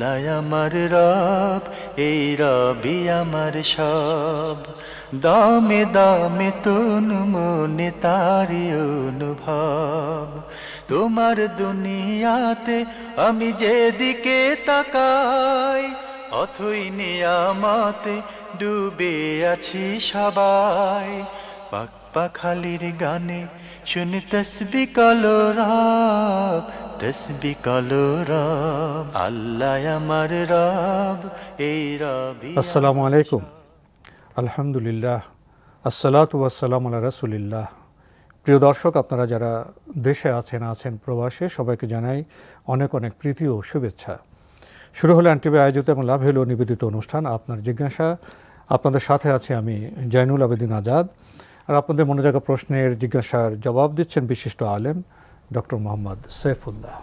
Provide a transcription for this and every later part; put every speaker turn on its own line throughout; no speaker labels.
আল্লাহ আমার রব, এই রবি আমার সব। দামে দামে তুন মনে তারি অনুভব। তোমার দুনিয়াতে আমি যেদিকে তাকাই, অথই নিয়ামতে ডুবে আছি সবাই। পাক পাখালির গানে শুনি তসবি কলো রব, তসবি কলো রব। আল্লাহ আমার রব, এই রবি।
আসসালামু আলাইকুম, আলহামদুলিল্লাহ, আসসালাতু ওয়াসসালামু আলা রাসূলিল্লাহ। প্রিয় দর্শক, আপনারা যারা দেশে আছেন প্রবাসে, সবাইকে জানাই অনেক অনেক প্রীতি ও শুভেচ্ছা। শুরু হলো এনটিভি আয়োজিত এবং লাভ হলো নিবেদিত অনুষ্ঠান আপনার জিজ্ঞাসা। আপনাদের সাথে আছি আমি জয়নুল আবেদিন আজাদ। আর আপনাদের মনে জাগা প্রশ্নের জিজ্ঞাসার জবাব দিচ্ছেন বিশিষ্ট আলেম ডক্টর মোহাম্মদ সাইফুল্লাহ।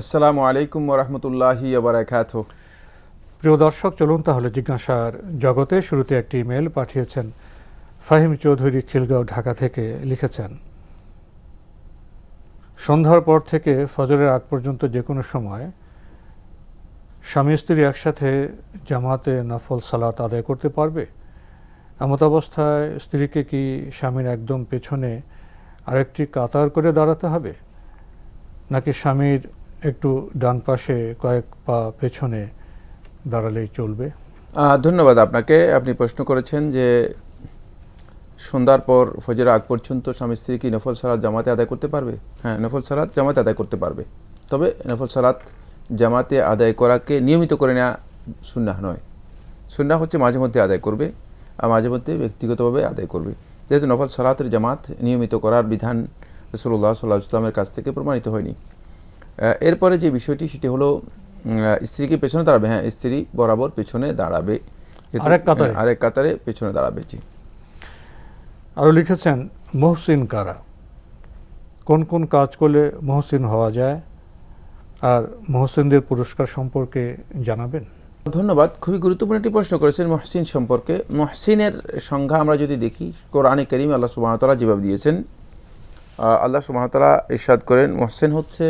আসসালামু আলাইকুম ওয়া রাহমাতুল্লাহি ওয়া বারাকাতুহু।
প্রিয় দর্শক, চলুন তাহলে জিজ্ঞাসার জগতে। শুরুতে একটি ইমেল পাঠিয়েছেন ফাহিম চৌধুরী, খিলগাঁও, ঢাকা থেকে। লিখেছেন, সন্ধ্যার পর থেকে ফজরের আগ পর্যন্ত যে কোনো সময় স্বামী স্ত্রী একসাথে জামাতে নফল সালাত আদায় করতে পারবে? এমত অবস্থায় স্ত্রীকে কি স্বামীর একদম পেছনে আরেকটি কাতার করে দাঁড়াতে হবে, নাকি স্বামীর একটু ডান পাশে কয়েক পা পেছনে দাঁড়ালেই চলবে?
ধন্যবাদ আপনাকে। আপনি প্রশ্ন করেছেন যে সন্ধ্যার পর ফজরের আগ পর্যন্ত স্বামী স্ত্রী কি নফল সালাত জামাতে আদায় করতে পারবে? হ্যাঁ, নফল সালাত জামাতে আদায় করতে পারবে। তবে নফল সালাত জামাতে আদায় করাকে নিয়মিত করে নেওয়া সুন্নাহ নয়। সুন্নাহ হচ্ছে মাঝে মধ্যে আদায় করবে আর মাঝে মধ্যে ব্যক্তিগতভাবে আদায় করবে। যেহেতু নফল সালাতের জামাত নিয়মিত করার বিধান রাসূলুল্লাহ সাল্লাল্লাহু আলাইহি ওয়াসাল্লামের কাছ থেকে প্রমাণিত হয়নি। এরপরে যে বিষয়টি সেটি হলো স্ত্রীকে পেছনে দাঁড়াবে। হ্যাঁ, স্ত্রী বরাবর পেছনে দাঁড়াবে, আরেক কাতারে পেছনে দাঁড়াবে। জি।
আরও লিখেছেন, মুহসিন কারা, কোন কোন কাজ করলে মুহসিন হওয়া যায়, আর মুহসিনদের পুরস্কার সম্পর্কে জানাবেন?
ধন্যবাদ। খুবই গুরুত্বপূর্ণ একটি প্রশ্ন করেছেন মুহসিন সম্পর্কে। মুহসিনের সংজ্ঞা আমরা যদি দেখি, কোরআনে কারীম আল্লাহ সুবহানাহু ওয়া তাআলা যেভাবে দিয়েছেন, আল্লাহ সুবহানাহু ওয়া তাআলা ইরশাদ করেন, মুহসিন হচ্ছে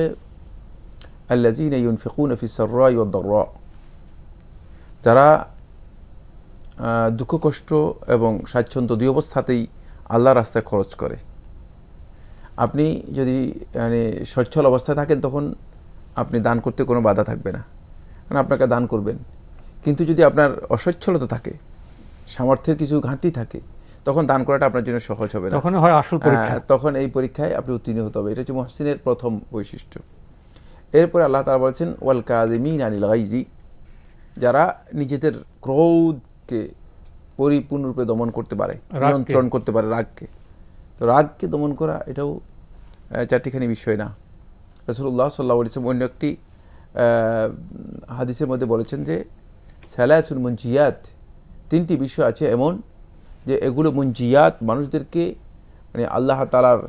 আল্লাযীনা ইউনফিকুনা ফিস সাররাই ওয়াদ দাররা, যারা দুঃখ কষ্ট এবং স্বাচ্ছন্দ্য দুই অবস্থাতেই আল্লাহর রাস্তায় খরচ করে। আপনি যদি সচ্ছল অবস্থায় থাকেন তখন আপনি দান করতে কোনো বাধা থাকবে না, কারণ আপনাকে দান করবেন। কিন্তু যদি আপনার অসচ্ছলতা থাকে, সামর্থ্যের কিছু ঘাটতি থাকে, তখন দান করাটা আপনার জন্য সহজ হবে না।
তখন হয় আসল পরীক্ষা।
তখন এই পরীক্ষায় আপনি উত্তীর্ণ হতে হবে। এটা হচ্ছে মুহসিনের প্রথম বৈশিষ্ট্য। এরপরে আল্লাহ তাআলা বলেছেন, ওয়াল কাযিমিনা আনিল গাইজি, যারা নিজেদের ক্রোধকে পরিপূর্ণরূপে দমন করতে পারে, নিয়ন্ত্রণ করতে পারে রাগকে। তো রাগকে দমন করা এটাও চারটিখানি বিষয় না। রাসূলুল্লাহ সাল্লাল্লাহু আলাইহি ওয়াসাল্লাম অন্য একটি হাদিসের মধ্যে বলেছেন যে সালাসুল মুনজিয়াত, তিনটি বিষয় আছে এমন যে এগুলো মুনজিয়াত, মানুষদেরকে আল্লাহ তাআলার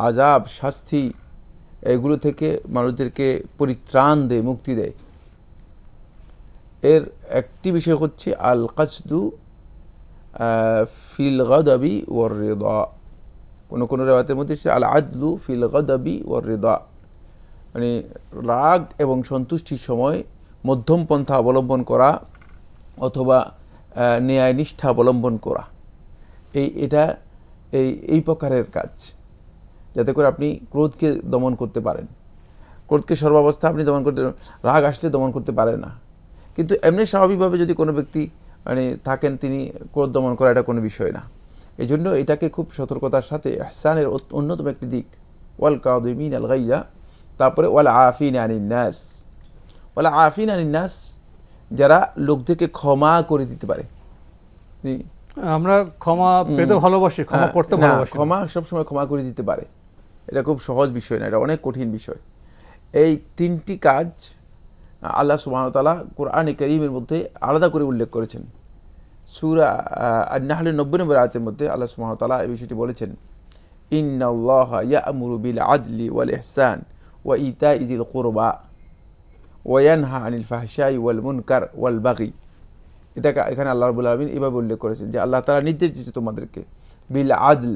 আযাব, শাস্তি, এগুলো থেকে মানুষদেরকে পরিত্রাণ দেয়, মুক্তি দেয়। এর একটি বিষয় হচ্ছে আল কাসদু ফিল গাদাবি ওয়ার রিদা। কোনো রিওয়ায়াতের মধ্যে আল আদলু ফিল গাদাবি ওয়ার রিদা, রাগ এবং সন্তুষ্টির সময় মধ্যম পন্থা অবলম্বন করা অথবা ন্যায় নিষ্ঠা অবলম্বন করা। এটা এই প্রকারের কাজ, যাতে করে আপনি ক্রোধকে দমন করতে পারেন। ক্রোধকে সর্বাবস্থা আপনি দমন করতে, রাগ আসলে দমন করতে পারেন না। কিন্তু এমনি স্বাভাবিকভাবে যদি কোনো ব্যক্তি থাকেন, তিনি ক্রোধ দমন করা এটা কোনো বিষয় না। এই জন্য এটাকে খুব সতর্কতার সাথে, ইহসানের অন্যতম একটি দিক, ওয়াল কাযিমিনা আল গাইজা, তারপরে ওয়াল আফিনা আনিন নাস। ওয়াল আফিনা আনিন নাস, যারা লোকদেরকে ক্ষমা করে দিতে পারে।
আমরা ক্ষমা পেতে ভালোবাসি, ক্ষমা করতে ভালোবাসি।
ক্ষমা সবসময় ক্ষমা করে দিতে পারে, এটা খুব সহজ বিষয় না, এটা অনেক কঠিন বিষয়। এই তিনটি কাজ আল্লাহ সুবহানাহু ওয়া তাআলা কোরআনে কারীমের মধ্যে আলাদা করে উল্লেখ করেছেন। সূরা আন-নাহলের 90 নম্বর আয়াতের মধ্যে আল্লাহ সুবহানাহু ওয়া তাআলা এই বিষয়টি বলেছেন, ইন্নাল্লাহা ইয়া'মুরু বিল আদলি ওয়াল ইহসান ওয়া ইতাই যিল কুরবা ওয়া ইয়ানহা আনিল ফাহশাই ওয়াল মুনকার ওয়াল বাগি। এখানে আল্লাহ রাব্বুল আলামিন এভাবে উল্লেখ করেছেন যে আল্লাহ তাআলা নির্দেশ দিয়েছে তোমাদেরকে বিল আদল,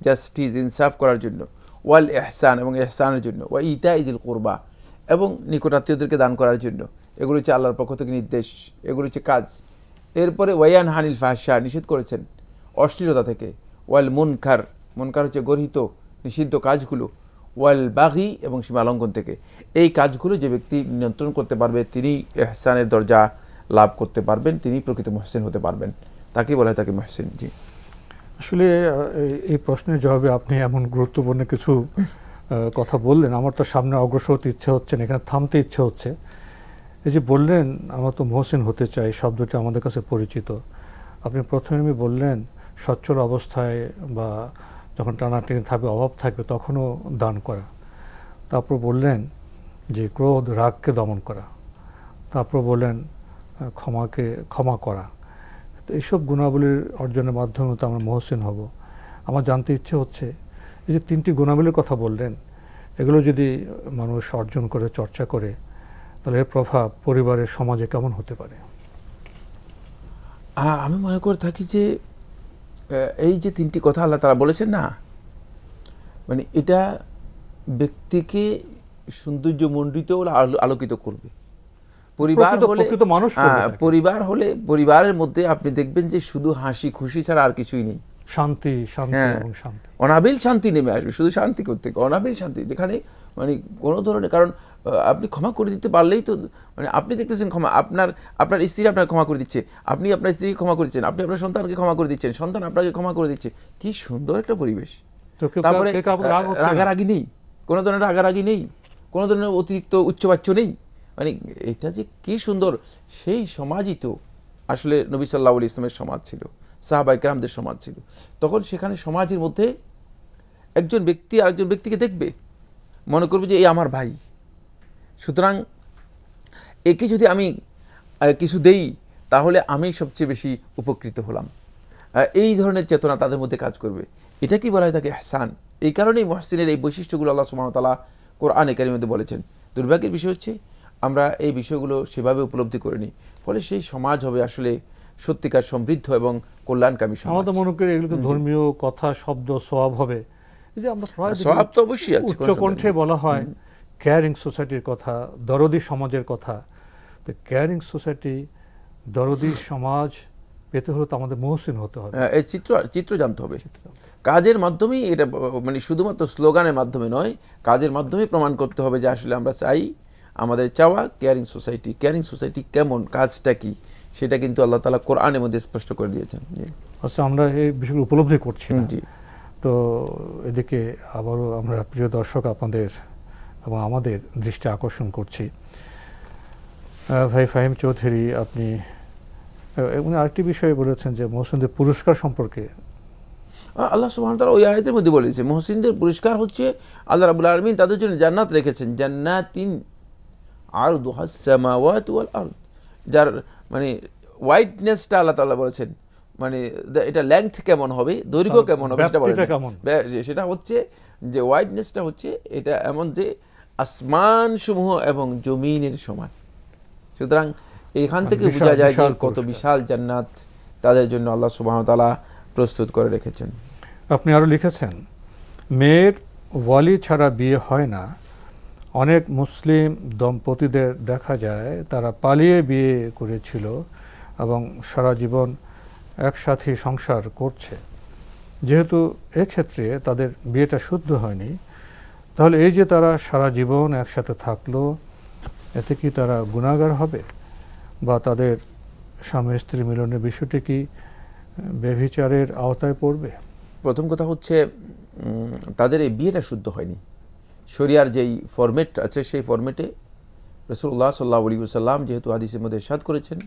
জাস্টিস, ইনসাফ করার জন্য, ওয়াল ইহসান, এবং ইহসানের জন্য, ওয়া ইতাই যিল কুরবা, এবং নিকটাত্মীয়দেরকে দান করার জন্য। এগুলো হচ্ছে আল্লাহর পক্ষ থেকে নির্দেশ, এগুলো হচ্ছে কাজ। এরপরে ওয়ায়ান হানিল ফাহশা, নিষেধ করেছেন অশ্লীলতা থেকে। ওয়াল মুনকার, মুনকার হচ্ছে গর্হিত নিষিদ্ধ কাজগুলো। ওয়াল বাগি, এবং সীমা লঙ্ঘন থেকে। এই কাজগুলো যে ব্যক্তি নিয়ন্ত্রণ করতে পারবে তিনি ইহসানের দরজা লাভ করতে পারবেন, তিনি প্রকৃত মুহসিন হতে পারবেন। তাকেই বলা হয় তাকে মুহসিন। জি,
আসলে এই প্রশ্নের জবাবে আপনি এমন গুরুত্বপূর্ণ কিছু কথা বললেন, আমার তো সামনে অগ্রসর হতে ইচ্ছে হচ্ছে না, এখানে থামতে ইচ্ছে হচ্ছে। এই যে বললেন আমরা তো মুহসিন হতে চাই, শব্দটি আমাদের কাছে পরিচিত। আপনি প্রথমে বললেন সচ্ছল অবস্থায় বা যখন টানাটানি থাকবে, অভাব থাকবে, তখনও দান করা। তারপর বললেন যে ক্রোধ রাগকে দমন করা। তারপর বললেন ক্ষমা করা। তো এইসব গুণাবলীর অর্জনের মাধ্যমে তো আমরা মুহসিন হব। আমার জানতে ইচ্ছে হচ্ছে এই যে 3টি গুণাবলীর কথা বললেন, এগুলো যদি মানুষ অর্জন করে, চর্চা করে, তাহলে এর প্রভাব পরিবারের, সমাজে কেমন হতে পারে?
আমি মনে করে থাকি যে এই যে 3টি কথা আল্লাহ তাআলা বলেছেন না, মানে এটা ব্যক্তিকে সৌন্দর্যমণ্ডিত ও আলোকিত করবে। পরিবার হলে, পরিবার হলে, পরিবারের মধ্যে আপনি দেখবেন যে শুধু হাসি খুশি ছাড়া আর কিছুই নেই।
শান্তি, এবং শান্তি,
অনাবিল শান্তি নেমে আসবে। শুধু শান্তি করতে, অনাবিল শান্তি, যেখানে মানে কোনো ধরনের, কারণ আপনি ক্ষমা করে দিতে পারলেই তো, মানে আপনি দেখতেছেন ক্ষমা, আপনার স্ত্রী আপনার ক্ষমা করে দিচ্ছে, আপনি আপনার স্ত্রীকে ক্ষমা করে দিচ্ছেন, আপনি আপনার সন্তানকে ক্ষমা করে দিচ্ছেন, সন্তান আপনাকে ক্ষমা করে দিচ্ছে। কি সুন্দর একটা পরিবেশ। তারপরে রাগারাগি নেই, কোনো ধরনের রাগারাগি নেই, কোনো ধরনের অতিরিক্ত উচ্চবাচ্য নেই। মানে এটা যে কি সুন্দর, সেই সমাজই তো আসলে নবী সাল্লাল্লাহু আলাইহি ইসলামের সমাজ ছিল, সাহাবায়ে কেরামদের সমাজ ছিল। তখন সেখানে সমাজের মধ্যে একজন ব্যক্তি আরেকজন ব্যক্তিকে দেখবে, মনে করবে যে এই আমার ভাই, সুতরাং একে যদি আমি কিছু দেই তাহলে আমি সবচেয়ে বেশি উপকৃত হলাম। এই ধরনের চেতনা তাদের মধ্যে কাজ করবে। এটা কি বলা হয় তাকে ইহসান। এই কারণেই মুহসিনের এই বৈশিষ্ট্যগুলো আল্লাহ সুবহানাহু ওয়া তাআলা কোরআনে কারীমের মধ্যে বলেছেন। দুর্ভাগ্যের বিষয় হচ্ছে আমরা এই বিষয়গুলো সেভাবে উপলব্ধি করিনি, ফলে সেই সমাজ হবে আসলে সত্যিকার সমৃদ্ধ এবং কল্যাণকামী সমাজ।
আমরা তো মনে করি এগুলো ধর্মীয় কথা, শব্দ, সওয়াব হবে। এই যে আমরা প্রায়
সওয়াব তো অবশ্যই আছে,
উচ্চ কণ্ঠে বলা হয় কেয়ারিং সোসাইটির কথা, দরদি সমাজের কথা। তো কেয়ারিং সোসাইটি, দরদি সমাজ পেতে হলে তো আমাদের মুহসিন হতে হবে।
এই চিত্র জানতে হবে। কাজের মাধ্যমেই এটা, মানে শুধুমাত্র স্লোগানের মাধ্যমে নয়, কাজের মাধ্যমেই প্রমাণ করতে হবে যে আসলে আমরা চাই, আমাদের চাওয়া কেয়ারিং সোসাইটি। কেয়ারিং সোসাইটি কেমন, কাজটা কি, সেটা কিন্তু আল্লাহ তাআলা কোরআনের মধ্যে স্পষ্ট করে দিয়েছেন।
আচ্ছা, আমরা এই বিষয়গুলো উপলব্ধি করছি না।
জি।
তো এদিকে আবারও আমরা প্রিয় দর্শক আপনাদের এবং আমাদের দৃষ্টি আকর্ষণ করছি, ভাই ফাহিম চৌধুরী, আপনি আরেকটি বিষয় বলেছেন যে মুহসিনদের পুরস্কার সম্পর্কে।
আল্লাহ সুবহানাহু ওয়া তাআলা ওই আয়াতের মধ্যে বলেছে মুহসিনদের পুরস্কার হচ্ছে আল্লাহ রাব্বুল আলামিন তাদের জন্য জান্নাত রেখেছেন। জান্নাতিন আরদুহাস সামাওয়াতু ওয়াল আরদ, যার মানে হোয়াইটনেসটা আল্লাহ তাআলা বলেছেন, মানে এটা লেংথ কেমন হবে, দৈর্ঘ্য কেমন হবে সেটা বলেন। সেটা হচ্ছে যে হোয়াইটনেসটা হচ্ছে এটা এমন যে আসমান সমূহ এবং জমিনের সমান। সুতরাং এখান থেকে বোঝা যায় যে কত বিশাল জান্নাত তাদের জন্য আল্লাহ সুবহানাহু ওয়া তাআলা প্রস্তুত করে রেখেছেন।
আপনি আরও লিখেছেন, মেয়ের ওয়ালি ছাড়া বিয়ে হয় না। অনেক মুসলিম দম্পতিদের দেখা যায় তারা পালিয়ে বিয়ে করেছিল এবং সারা জীবন একসাথে সংসার করছে। যেহেতু এক্ষেত্রে তাদের বিয়েটা শুদ্ধ হয়নি, তাহলে এই যে তারা সারা জীবন একসাথে থাকলো, এতে কি তারা গুনাহগার হবে, বা তাদের স্বামী স্ত্রী মিলনের বিষয়টি কি ব্যভিচারের আওতায় পড়বে?
প্রথম কথা হচ্ছে তাদের এই বিয়েটা শুদ্ধ হয়নি। শরিয়ার যেই ফরম্যাট আছে সেই ফরম্যাটে রাসূলুল্লাহ সাল্লাল্লাহু আলাইহি ওয়াসাল্লাম যেহেতু হাদিসের মধ্যে ইরশাদ করেছেন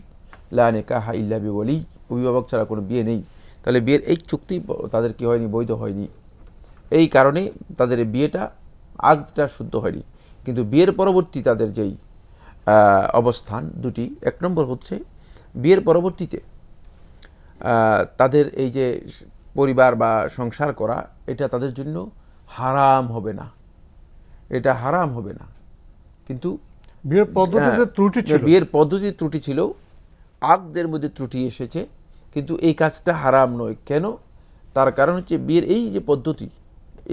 লা নিকাহা ইল্লা বিওয়ালি, অভিভাবক ছাড়া কোনো বিয়ে নেই, তাহলে বিয়ের এই চুক্তি তাদের কি হয়নি, বৈধ হয়নি। এই কারণে তাদের এই বিয়েটা, আগটা শুদ্ধ হয়নি। কিন্তু বিয়ের পরবর্তী তাদের যেই অবস্থান দুটি, এক নম্বর হচ্ছে বিয়ের পরবর্তীতে তাদের এই যে পরিবার বা সংসার করা, এটা তাদের জন্য হারাম হবে না, এটা হারাম হবে না। কিন্তু
বিয়ের পদ্ধতিতে ত্রুটি ছিল,
বিয়ের পদ্ধতির ত্রুটি ছিল, আগদের মধ্যে ত্রুটি এসেছে, কিন্তু এই কাজটা হারাম নয়। কেন? তার কারণ হচ্ছে বিয়ের এই যে পদ্ধতি,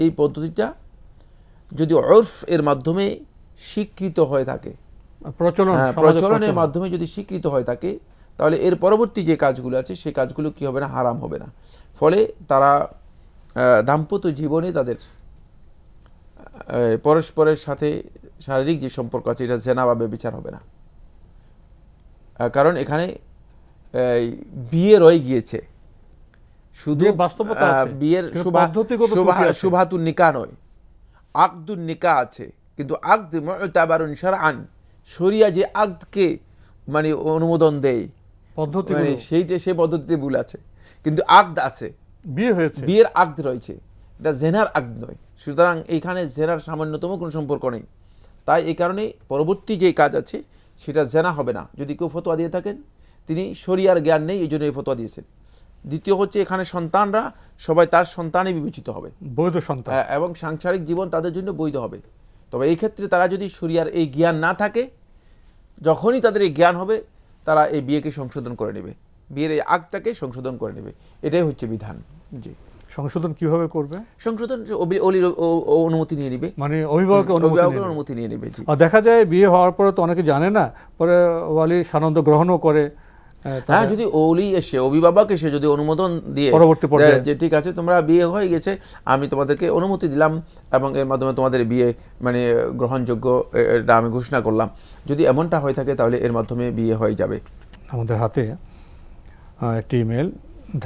এই পদ্ধতিটা যদি উরফ এর মাধ্যমে স্বীকৃত হয়ে থাকে, প্রচলনের মাধ্যমে যদি স্বীকৃত হয় থাকে, তাহলে এর পরবর্তী যে কাজগুলো আছে সেই কাজগুলো কি হবে না, হারাম হবে না। ফলে তারা দাম্পত্য জীবনে তাদের পরস্পরের সাথে শারীরিক যে সম্পর্ক আছে এটা জেনা বা ব্যভিচার হবে না। কারণ এখানে বিয়ে রয়ে গিয়েছে, শুধু বিয়ের শুভাতুন নিকাহ নয়, আকদুন নিকাহ আছে, কিন্তু আকদ মুতাবারুন শারআন, শরিয়া যে আকদকে মানে অনুমোদন দেয় পদ্ধতি, মানে সেইটা সেই পদ্ধতিতে ভুল আছে, কিন্তু আকদ আছে,
বিয়ে হয়েছে,
বিয়ের আকদ রয়েছে, এটা জেনার আকদ নয়। সুতরাং এইখানে জেনার সামান্যতম কোনো সম্পর্ক নেই। তাই এই কারণে পরবর্তী যে কাজ আছে সেটা জেনা হবে না। যদি কেউ ফতোয়া দিয়ে থাকেন তিনি শরিয়ার জ্ঞান নেই, এই জন্য এই ফতোয়া দিয়েছেন। দ্বিতীয় হচ্ছে এখানে সন্তানরা সবাই তার সন্তানে বিবেচিত হবে,
বৈধ সন্তান,
এবং সাংসারিক জীবন তাদের জন্য বৈধ হবে। তবে এই ক্ষেত্রে তারা যদি শরিয়ার এই জ্ঞান না থাকে, যখনই তাদের এই জ্ঞান হবে তারা এই বিয়েকে সংশোধন করে নেবে, বিয়ের এই আগটাকে সংশোধন করে নেবে। এটাই হচ্ছে বিধান। জি,
সংশোধন কিভাবে করবে?
সংশোধন অনুমতি নিয়ে নিবে,
মানে অভিভাবকের
অনুমতি নিয়ে নেবে।
দেখা যায় বিয়ে হওয়ার পরে তো অনেকে জানে না, পরে ওয়ালি সানন্দ গ্রহণও করে।
হ্যাঁ, যদি ওলি এসে, অভিভাবক এসে যদি অনুমোদন দিয়ে
পরবর্তী পর্যায়ে
যে ঠিক আছে তোমরা বিয়ে হয়ে গেছে, আমি তোমাদেরকে অনুমতি দিলাম এবং এর মাধ্যমে তোমাদের বিয়ে মানে গ্রহণযোগ্য এটা আমি ঘোষণা করলাম, যদি এমনটা হয়ে থাকে তাহলে এর মাধ্যমে বিয়ে হয়ে যাবে।
আমাদের হাতে একটি ইমেল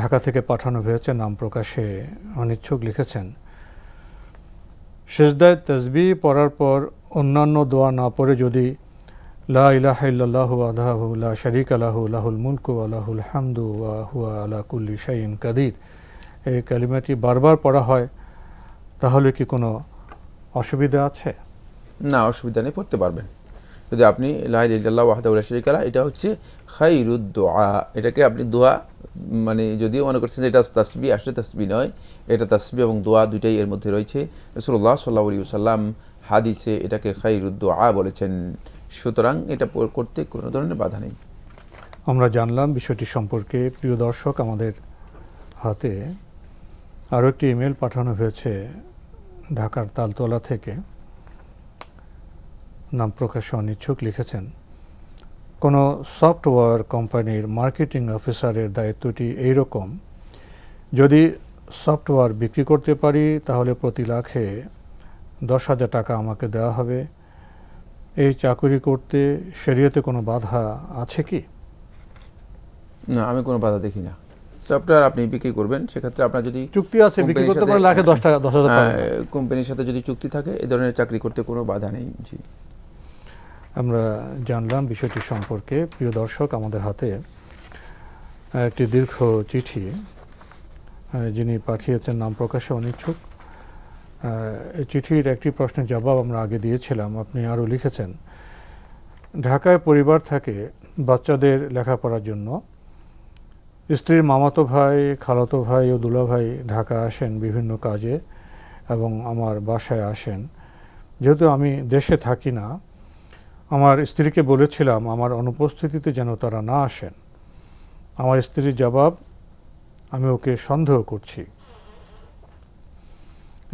ঢাকা থেকে পাঠানো হয়েছে, নাম প্রকাশে অনিচ্ছুক। লিখেছেন, সেজদায় তাসবিহ পড়ার পর অন্যান্য দোয়া না পড়ে যদি লা ইলাহা ইল্লাল্লাহু ওয়াহদাহু লা শারীকা লাহু লাহুল মুলকু ওয়া লাহুল হামদু ওয়া হুয়া আলা কুল্লি শাইইন কাদির, এই কালিমাটি বারবার পড়া হয়, তাহলে কি কোনো অসুবিধা আছে?
না, অসুবিধা নেই, পড়তে পারবেন। যদি আপনি লা ইলাহা ইল্লাল্লাহু ওয়াহদাহু লা শারীকা লাহু, এটা হচ্ছে খায়রুদ দুআ, এটাকে আপনি দোয়া মানে যদিও মনে করছেন যে এটা তাসবিহ, আসলে তাসবিহ নয়, এটা তাসবিহ এবং দোয়া দুইটাই এর মধ্যে রয়েছে। রাসূলুল্লাহ সাল্লাল্লাহু আলাইহি ওয়াসাল্লাম হাদিসে এটাকে খায়রুদ দুআ বলেছেন। সুতরাং এটা করতে কোনো ধরনের বাধা নেই।
আমরা জানলাম বিষয়টি সম্পর্কে। প্রিয় দর্শক, আমাদের হাতে আরও একটি ইমেল পাঠানো হয়েছে ঢাকার তালতলা থেকে, নাম প্রকাশে অনিচ্ছুক। লিখেছেন, কোনো সফটওয়্যার কোম্পানির মার্কেটিং অফিসারের দায়িত্বটি এইরকম, যদি সফটওয়্যার বিক্রি করতে পারি তাহলে প্রতি লাখে 10,000 টাকা আমাকে দেওয়া হবে। এই চাকরি করতে শরীয়তে কোনো বাধা আছে কি?
না, আমি কোনো বাধা দেখি না। সফটওয়্যার আপনি বিক্রি করবেন, সেক্ষেত্রে আপনার যদি
চুক্তি আছে, বিক্রি করতে পারলে লাখে 10,000 টাকা,
কোম্পানির সাথে যদি চুক্তি থাকে এই ধরনের চাকরি করতে কোনো বাধা নেই। জি,
আমরা জানলাম বিষয়টি সম্পর্কে। প্রিয় দর্শক, আমাদের হাতে একটি দীর্ঘ চিঠি, যিনি পাঠিয়েছেন নাম প্রকাশে অনিচ্ছুক। এই চিঠির একটি প্রশ্নের জবাব আমরা আগে দিয়েছিলাম। আপনি আরও লিখেছেন, ঢাকায় পরিবার থাকে, বাচ্চাদের লেখাপড়ার জন্য স্ত্রীর মামাতো ভাই, খালাতো ভাই ও দুলা ভাই ঢাকা আসেন বিভিন্ন কাজে এবং আমার বাসায় আসেন। যেহেতু আমি দেশে থাকি না, আমার স্ত্রীকে বলেছিলাম আমার অনুপস্থিতিতে যেন তারা না আসেন। আমার স্ত্রীর জবাব, আমি ওকে সন্দেহ করছি।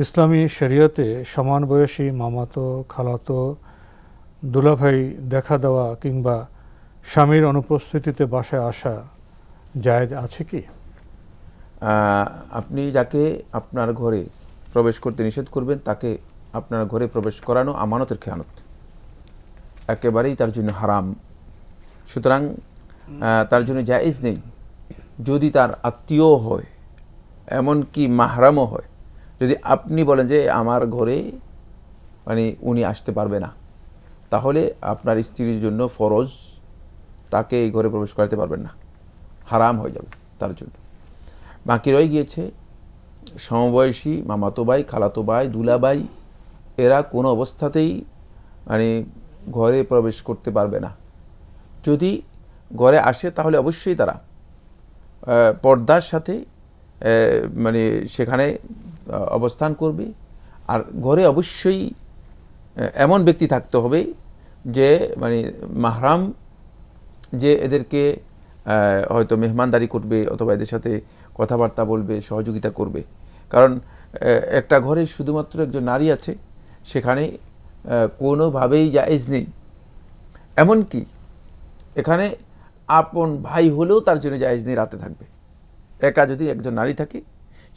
ইসলামী শরীয়তে সমান বয়সী মামাতো, খালাতো, দুলাভাই দেখা দেওয়া কিংবা স্বামীর অনুপস্থিতিতে বাসায় আসা জায়েজ আছে কি?
আপনি যাকে আপনার ঘরে প্রবেশ করতে নিষেধ করবেন তাকে আপনার ঘরে প্রবেশ করানো আমানতের খেয়ানত, একেবারেই তার জন্য হারাম। সুতরাং তার জন্য জায়েজ নেই। যদি তার আত্মীয় হয়, এমনকি মাহরামও হয়, যদি আপনি বলেন যে আমার ঘরে মানে উনি আসতে পারবে না, তাহলে আপনার স্ত্রীর জন্য ফরজ, তাকে এই ঘরে প্রবেশ করাতে পারবেন না, হারাম হয়ে যাবে তার জন্য। বাকি রয়ে গিয়েছে সমবয়সী মামাতো ভাই, খালাতো ভাই, দুলাভাই, এরা কোনো অবস্থাতেই মানে ঘরে প্রবেশ করতে পারবে না। যদি ঘরে আসে তাহলে অবশ্যই তারা পর্দার সাথে মানে সেখানে অবস্থান করবে। আর ঘরে অবশ্যই এমন ব্যক্তি থাকতে হবে যে মানে মাহরাম, যে এদেরকে হয়তো মেহমানদারি করবে অথবা এদের সাথে কথাবার্তা বলবে, সহযোগিতা করবে। কারণ একটা ঘরে শুধুমাত্র একজন নারী আছে, সেখানে কোনোভাবেই জায়েজ নেই এমনকি এখানে আপন ভাই হলেও তার জন্য জায়েজ নেই রাতে থাকবে। একা যদি একজন নারী থাকে,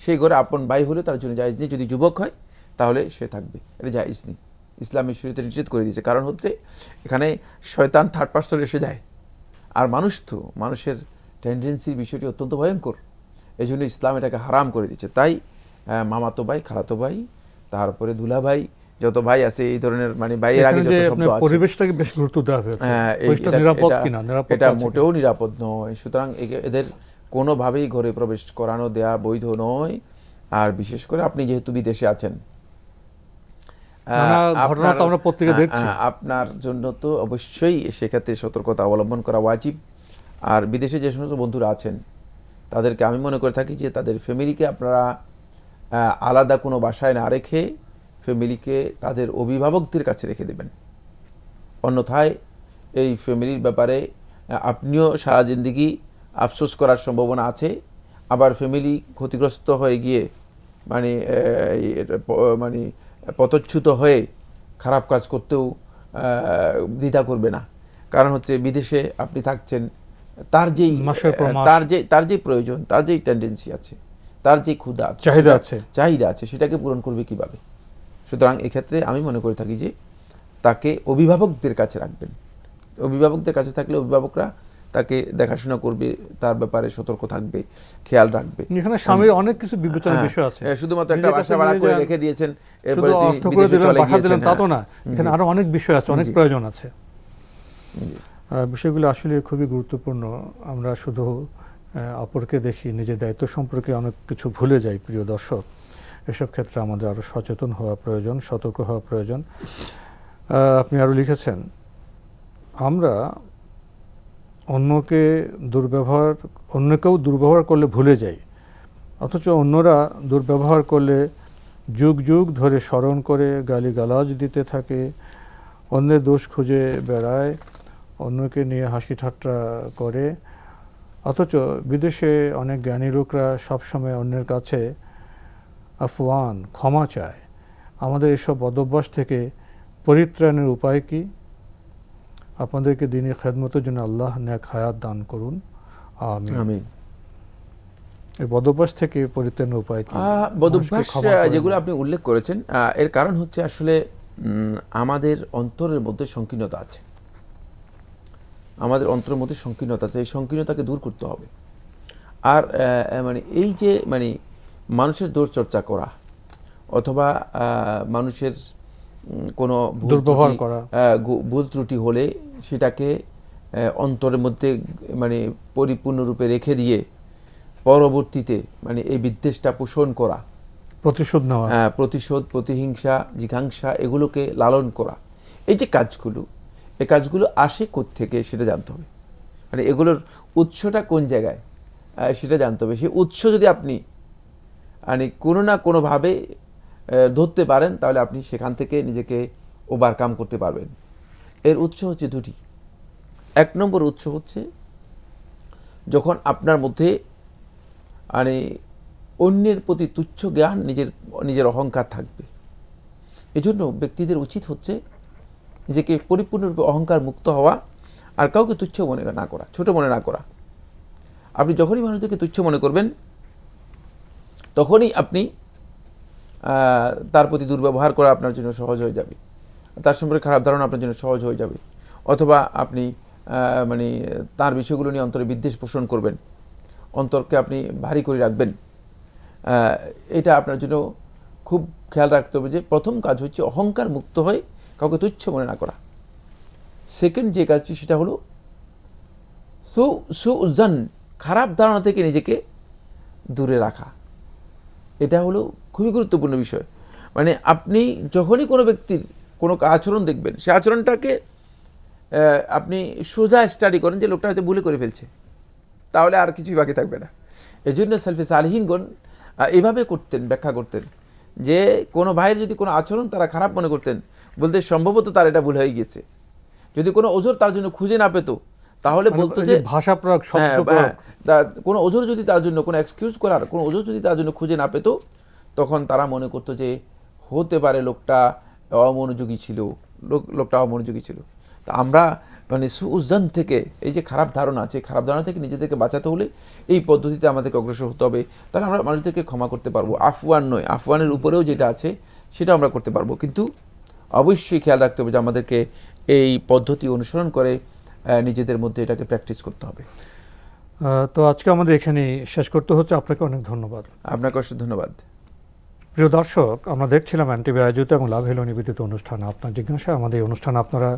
সেই ঘরে আপন ভাই হলেও তার জন্য জায়েজ নেই। যদি যুবক হয় তাহলে সে থাকবে, এটা জায়েজ নেই। ইসলামী শরীয়তে নিষেধ করে দিয়েছে। কারণ হচ্ছে এখানে শয়তান থার্ড পার্সন এসে যায়, আর মানুষ তো মানুষের টেন্ডেন্সির বিষয়টি অত্যন্ত ভয়ঙ্কর। এই জন্য ইসলাম এটাকে হারাম করে দিচ্ছে। তাই মামাতো ভাই, খালাতো ভাই, তারপরে দুলা ভাই, যত ভাই আছে এই ধরনের মানে ভাইয়ের আগে যত শব্দ আছে,
পরিবেশটাকে বেশ গুরুত্ব দেওয়া হয়েছে।
এটা মোটেও নিরাপদ নয়। সুতরাং এদের কোনোভাবেই ঘরে প্রবেশ করানো দেয়া বৈধ নয়। আর বিশেষ করে আপনি যেহেতু বিদেশে আছেন, আপনার জন্য তো অবশ্যই সেক্ষেত্রে সতর্কতা অবলম্বন করা ওয়াজিব। আর বিদেশে যে সমস্ত বন্ধুরা আছেন তাদেরকে আমি মনে করে থাকি যে তাদের ফ্যামিলিকে আপনারা আলাদা কোনো বাসায় না রেখে ফ্যামিলিকে তাদের অভিভাবকদের কাছে রেখে দেবেন। অন্যথায় এই ফ্যামিলির ব্যাপারে আপনিও সারা জিন্দেগি আফসোস করার সম্ভাবনা আছে। আবার ফ্যামিলি ক্ষতিগ্রস্ত হয়ে গিয়ে মানে মানে পতচ্যুত হয়ে খারাপ কাজ করতেও দ্বিধা করবে না। কারণ হচ্ছে বিদেশে আপনি থাকছেন, তার যেই প্রয়োজন, তার যেই টেন্ডেন্সি আছে, তার যে ক্ষুধা আছে, চাহিদা আছে, সেটাকে পূরণ করবে কিভাবে? সুতরাং এক্ষেত্রে আমি মনে করে থাকি যে তাকে অভিভাবকদের কাছে রাখবেন। অভিভাবকদের কাছে থাকলে অভিভাবকরা তাকে দেখাশোনা করবে, তার ব্যাপারে সতর্ক থাকবে, খেয়াল রাখবে।
এখানে স্বামীর অনেক কিছু বিবেচনার বিষয় আছে।
শুধুমাত্র একটা বাসা ভাড়া করে রেখে দিয়েছেন, এরপরে তিনি বিদেশে চলে গিয়েছেন,
তা তো না। এখানে আরো অনেক বিষয় আছে, অনেক প্রয়োজন আছে। বিষয়গুলো আসলে খুবই গুরুত্বপূর্ণ। আমরা শুধু অপরকে দেখি, নিজের দায়িত্ব সম্পর্কে অনেক কিছু ভুলে যাই। প্রিয় দর্শক, এসব ক্ষেত্রে আমাদের আরো সচেতন হওয়া প্রয়োজন, সতর্ক হওয়া প্রয়োজন। আপনি আরো লিখেছেন, আমরা অন্যকেও দুর্ব্যবহার করলে ভুলে যাই, অথচ অন্যরা দুর্ব্যবহার করলে যুগ যুগ ধরে স্মরণ করে গালিগালাজ দিতে থাকে, অন্যের দোষ খুঁজে বেড়ায়, অন্যকে নিয়ে হাসি ঠাট্টা করে। অথচ বিদেশে অনেক জ্ঞানী লোকরা সবসময় অন্যের কাছে আফওয়ান, ক্ষমা চায়। আমাদের এসব বদভ্যাস থেকে পরিত্রাণের উপায় কি? আপনাদেরকে দিনী খেদমতের জন্য আল্লাহ নেক হায়াত দান করুন, আমিন। এই বদভ্যাস থেকে পরিত্রাণের উপায় কি?
বদভ্যাস যেগুলো আপনি উল্লেখ করেছেন, এর কারণ হচ্ছে আসলে আমাদের অন্তরের মধ্যে সংকীর্ণতা আছে। আমাদের অন্তরের মধ্যে সংকীর্ণতা আছে, এই সংকীর্ণতাকে দূর করতে হবে। আর মানে এই যে মানে মানুষের দোষ চর্চা করা অথবা মানুষের কোনো
দুর্ব্যবহার করা,
ভুল ত্রুটি হলে সেটাকে অন্তরের মধ্যে মানে পরিপূর্ণরূপে রেখে দিয়ে পরবর্তীতে মানে এই বিদ্বেষটা পোষণ করা,
প্রতিশোধ নেওয়া,
প্রতিশোধ, প্রতিহিংসা, জিঘাংসা, এগুলোকে লালন করা, এই যে কাজগুলো, এই কাজগুলো আসে কোত্থেকে সেটা জানতে হবে। মানে এগুলোর উৎসটা কোন জায়গায় সেটা জানতে হবে। সেই উৎস যদি আপনি মানে কোনো না কোনোভাবে ধরতে পারেন, তাহলে আপনি সেখান থেকে নিজেকে ওভারকাম করতে পারবেন। এর উৎস হচ্ছে দুটি। এক নম্বর উৎস হচ্ছে যখন আপনার মধ্যে মানে অন্যের প্রতি তুচ্ছ জ্ঞান, নিজের অহংকার থাকবে। এজন্য ব্যক্তিদের উচিত হচ্ছে নিজেকে পরিপূর্ণরূপে অহংকার মুক্ত হওয়া, আর কাউকে তুচ্ছ মনে না করা, ছোট মনে না করা। আপনি যখনই মানুষদেরকে তুচ্ছ মনে করবেন, তখনই আপনি তার প্রতি দুর্ব্যবহার করা আপনার জন্য সহজ হয়ে যাবে, তার সম্পর্কে খারাপ ধারণা আপনার জন্য সহজ হয়ে যাবে। অথবা আপনি মানে তার বিষয়গুলো নিয়ে অন্তরে বিদ্বেষ পোষণ করবেন, অন্তরকে আপনি ভারী করে রাখবেন। এটা আপনার জন্য খুব খেয়াল রাখতে হবে যে প্রথম কাজ হচ্ছে অহংকার মুক্ত হয়ে কাউকে তুচ্ছ মনে না করা। সেকেন্ড যে কাজটি সেটা হলো সুজান, খারাপ ধারণা থেকে নিজেকে দূরে রাখা। এটা হলো খুবই গুরুত্বপূর্ণ বিষয়। মানে আপনি যখনই কোনো ব্যক্তির কোনো আচরণ দেখবেন, সে আচরণটাকে আপনি সোজা স্টাডি করেন যে লোকটা হয়তো ভুলে করে ফেলছে, তাহলে আর কিছুই বাকি থাকবে না। এই জন্য সালফে সালেহীনগণ এইভাবে করতেন, ব্যাখ্যা করতেন যে কোনো ভাইয়ের যদি কোনো আচরণ তারা খারাপ মনে করতেন, বলতে সম্ভবত তার এটা ভুল হয়ে গেছে। যদি কোনো ওজোর তার জন্য খুঁজে না পেত, তাহলে বলতো যে
ভাষা প্রয়োগ,
কোনো ওজোর যদি তার জন্য কোনো এক্সকিউজ করার কোনো ওজোর যদি তার জন্য খুঁজে না পেত, তখন তারা মনে করতো যে হতে পারে লোকটা অমনোযোগী ছিল, লোকটা অমনোযোগী ছিল। তা আমরা মানে সুউজ্জান থেকে, এই যে খারাপ ধারণা আছে, খারাপ ধারণা থেকে নিজেদেরকে বাঁচাতে হলে এই পদ্ধতিতে আমাদেরকে অগ্রসর হতে হবে। তাহলে আমরা মানুষদেরকে ক্ষমা করতে পারবো। আফওয়ান নয়, আফওয়ানের উপরেও যেটা আছে সেটা আমরা করতে পারবো, কিন্তু অবশ্যই খেয়াল রাখতে হবে যে আমাদেরকে এই পদ্ধতি অনুসরণ করে নিজেদের মধ্যে এটাকে প্র্যাকটিস করতে হবে।
তো আজকে আমাদের এখানে শেষ করতে হচ্ছে। আপনাকে অনেক ধন্যবাদ।
আপনাকে অবশ্যই ধন্যবাদ।
প্রিয় দর্শক, আমরা দেখছিলাম এনটিভি আয়োজিত এবং লাভ হলো নিবেদিত অনুষ্ঠান আপনার জিজ্ঞাসা। আমাদের এই অনুষ্ঠান আপনারা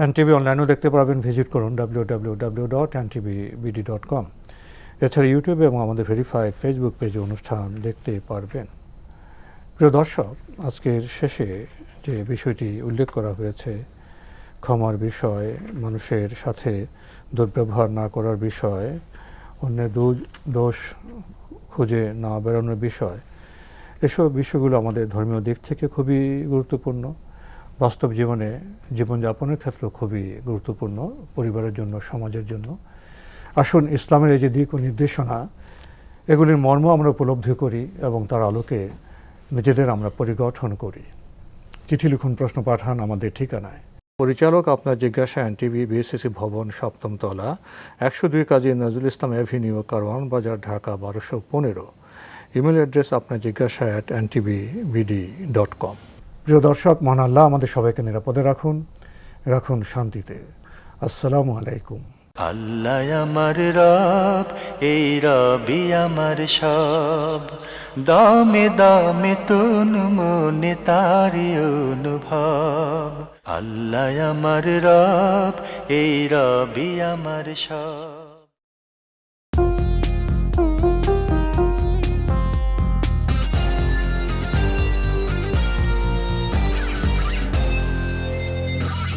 এনটিভি অনলাইনেও দেখতে পারবেন, ভিজিট করুন www.ntvbd.com। এছাড়া ইউটিউবে এবং আমাদের ভেরিফাইড ফেসবুক পেজে অনুষ্ঠান দেখতে পারবেন। প্রিয় দর্শক, আজকের শেষে যে বিষয়টি উল্লেখ করা হয়েছে, ক্ষমার বিষয়, মানুষের সাথে দুর্ব্যবহার না করার বিষয়, অন্যের দোষ খুঁজে না বেরোনোর বিষয়, এসব বিষয়গুলো আমাদের ধর্মীয় দিক থেকে খুবই গুরুত্বপূর্ণ, বাস্তব জীবনে জীবনযাপনের ক্ষেত্রেও খুবই গুরুত্বপূর্ণ, পরিবারের জন্য, সমাজের জন্য। আসুন ইসলামের এই যে দিক ও নির্দেশনা, এগুলির মর্ম আমরা উপলব্ধি করি এবং তার আলোকে নিজেদের আমরা পরিগঠন করি। চিঠি লিখুন, প্রশ্ন পাঠান আমাদের ঠিকানায়। পরিচালক আপনার জিজ্ঞাসা, এনটিভি, বিএসসিসি ভবন, 7ম তলা, 102 কাজী নজরুল ইসলাম অ্যাভিনিউ, কারওয়ান বাজার, ঢাকা 1215। ইমেল অ্যাড্রেস আপনার জিজ্ঞাসা @ntvbd.com। প্রিয় দর্শক, মহান আল্লাহ আমাদের সবাইকে নিরাপদে রাখুন শান্তিতে। আসসালামু আলাইকুম।
আল্লাহ আমার রব, এই রবি আমার সব, দামে দামে তুন মনে তারি অনুভব। আল্লাহ আমার রব, এই রবি আমার সব।